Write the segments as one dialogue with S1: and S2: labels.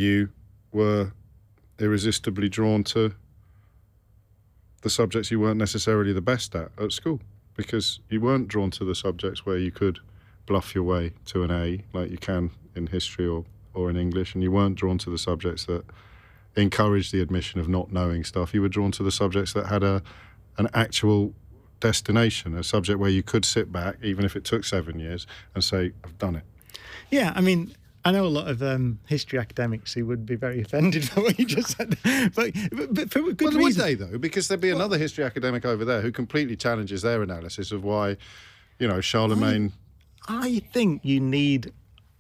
S1: you were irresistibly drawn to the subjects you weren't necessarily the best at school, because you weren't drawn to the subjects where you could bluff your way to an A like you can in history or in English, and you weren't drawn to the subjects that encouraged the admission of not knowing stuff. You were drawn to the subjects that had an actual destination, a subject where you could sit back, even if it took 7 years, and say, I've done it.
S2: Yeah, I mean, I know a lot of history academics who would be very offended by what you just said, but for good reason.
S1: Would they, though? Because there'd be another history academic over there who completely challenges their analysis of why, Charlemagne...
S2: I think you need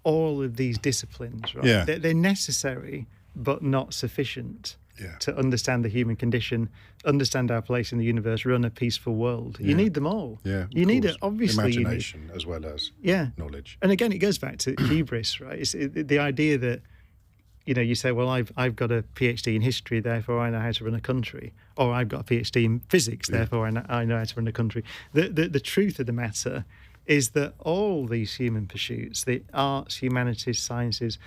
S2: all of these disciplines, right?
S1: Yeah.
S2: They're necessary, but not sufficient to understand the human condition, understand our place in the universe, run a peaceful world. You need them all.
S1: Yeah,
S2: you need it, obviously.
S1: Imagination as well as knowledge.
S2: And again, it goes back to hubris, right? It's the idea that, you say, well, I've got a PhD in history, therefore I know how to run a country. Or I've got a PhD in physics, therefore I know how to run a country. The truth of the matter is that all these human pursuits, the arts, humanities, sciences,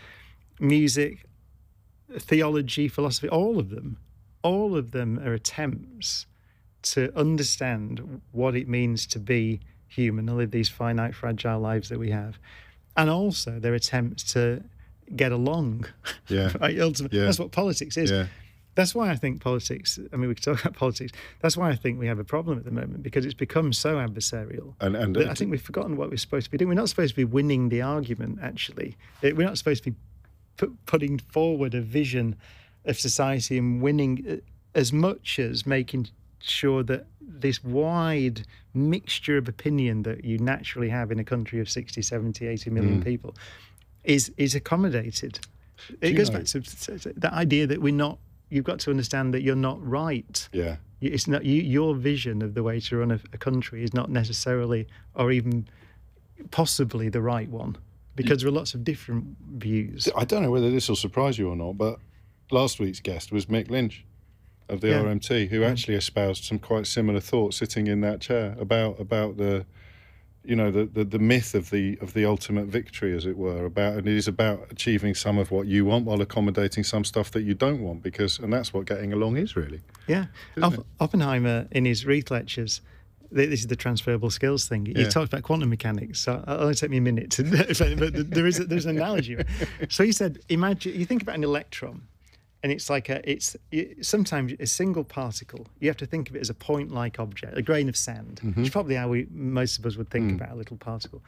S2: music, theology, philosophy, all of them are attempts to understand what it means to be human and live these finite, fragile lives that we have. And also they're attempts to get along.
S1: Yeah.
S2: Right? Ultimately, that's what politics is.
S1: Yeah.
S2: That's why I think politics, we could talk about politics, that's why I think we have a problem at the moment, because it's become so adversarial. And I think we've forgotten what we're supposed to be doing. We're not supposed to be winning the argument, actually. We're not supposed to be putting forward a vision of society and winning as much as making sure that this wide mixture of opinion that you naturally have in a country of 60, 70, 80 million people is accommodated. It goes back to that idea that you've got to understand that you're not right.
S1: Yeah.
S2: It's not your vision of the way to run a country is not necessarily or even possibly the right one. Because there are lots of different views.
S1: I don't know whether this will surprise you or not, but last week's guest was Mick Lynch of the RMT, who actually espoused some quite similar thoughts sitting in that chair about the myth of the ultimate victory, as it were, and it is about achieving some of what you want while accommodating some stuff that you don't want, and that's what getting along is, really.
S2: Yeah. Oppenheimer, in his Reith lectures, this is the transferable skills thing. He talked about quantum mechanics, so it'll only take me a minute. But there's an analogy. So he said, imagine you think about an electron, and it's like sometimes a single particle. You have to think of it as a point-like object, a grain of sand, which is probably how most of us would think about a little particle.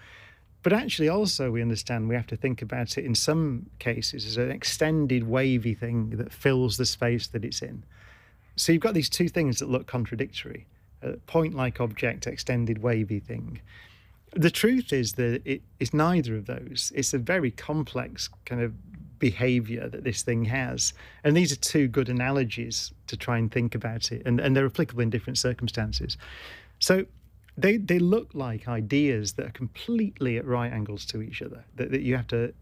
S2: But actually, also we understand we have to think about it in some cases as an extended wavy thing that fills the space that it's in. So you've got these two things that look contradictory. A point-like object, extended wavy thing. The truth is that it's neither of those. It's a very complex kind of behaviour that this thing has. And these are two good analogies to try and think about it. And they're applicable in different circumstances. So they look like ideas that are completely at right angles to each other, that you have to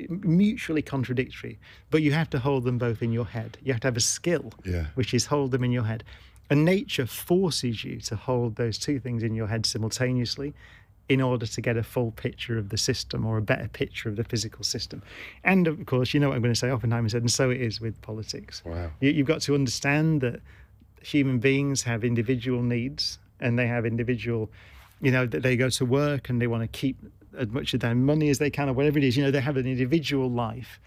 S2: mutually contradictory, but you have to hold them both in your head. You have to have a skill, which is hold them in your head. And nature forces you to hold those two things in your head simultaneously in order to get a full picture of the system or a better picture of the physical system. And, of course, you know what I'm going to say, Oppenheimer said, and so it is with politics.
S1: Wow.
S2: You've got to understand that human beings have individual needs and they have individual, that they go to work and they want to keep as much of their money as they can or whatever it is. They have an individual life.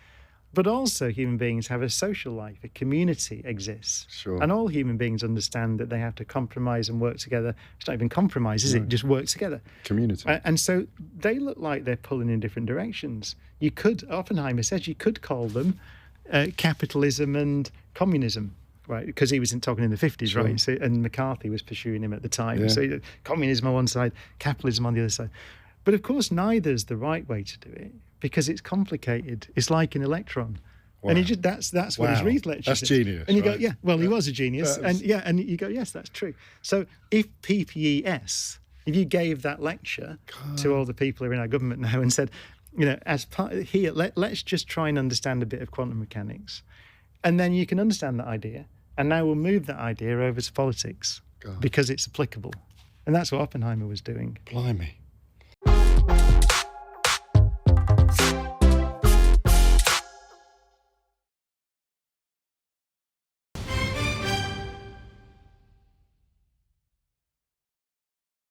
S2: But also human beings have a social life, a community exists.
S1: Sure.
S2: And all human beings understand that they have to compromise and work together. It's not even compromise, is it? Just work together.
S1: Community.
S2: And so they look like they're pulling in different directions. Oppenheimer says you could call them capitalism and communism, right? Because he was talking in the 50s, right? So, and McCarthy was pursuing him at the time. Yeah. So communism on one side, capitalism on the other side. But of course, neither is the right way to do it. Because it's complicated. It's like an electron. Wow. And that's what his Reith lecture
S1: That's genius.
S2: And you go, he was a genius. And you go, yes, that's true. So if PPES, if you gave that lecture to all the people who are in our government now and said, as part here, let's just try and understand a bit of quantum mechanics. And then you can understand that idea. And now we'll move that idea over to politics because it's applicable. And that's what Oppenheimer was doing.
S1: Blimey.